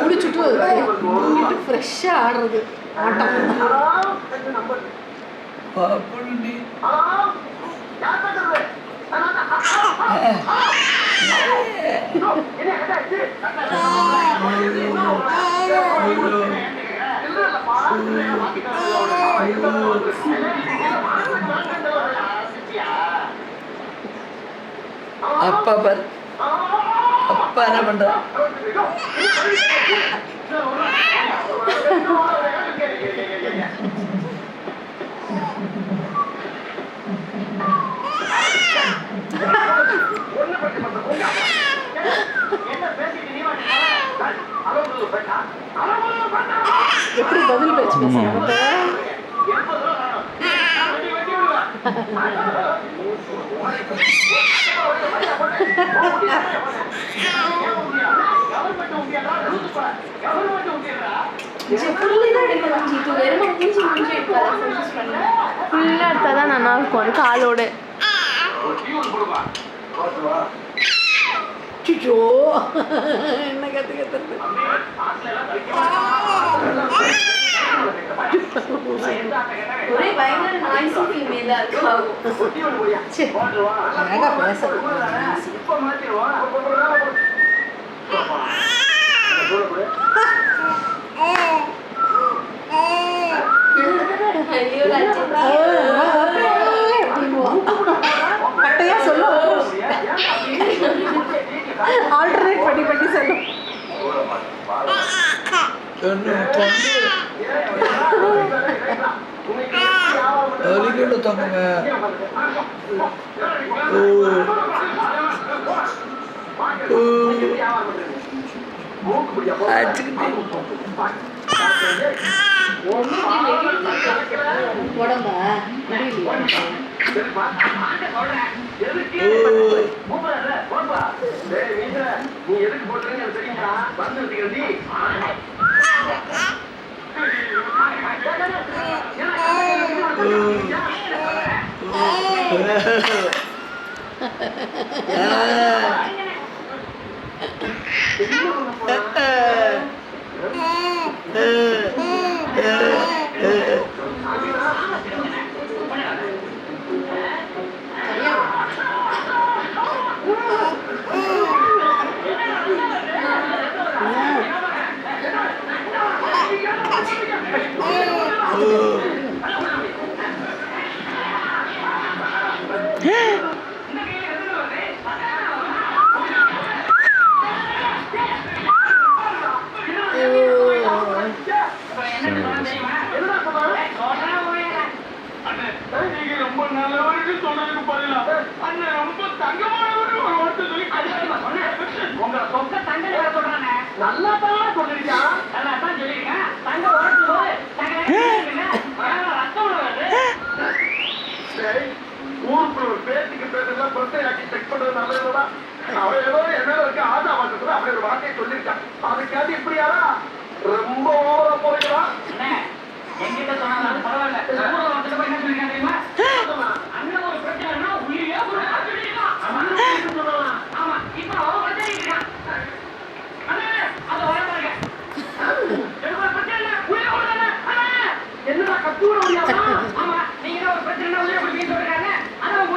குடிச்சுட்டு ஃப்ரெஷ்ஷா ஆடுறது ஆட்டம். அப்பா பாரு, அப்பா என்ன பண்ற? எப்படி பதில் பேச்சு பேசுறாங்க? ஃபுல்லாக எடுத்தால் தான் நல்லா இருக்கும் அது காலோடு. என்ன கற்றுக்கிறது? ஒரே பயங்கர நாய்ஸி ஃபீமேலாக இருக்கா. அழகாக பேச கட்டையா சொல்லும், ஆல்டர்னேட் பண்ணி பண்ணி சொல்லும். தோங்க உடம்பா ரொம்ப ஓவரா போறீங்களா? என்கிட்ட சொன்னாலும் பரவாயில்ல.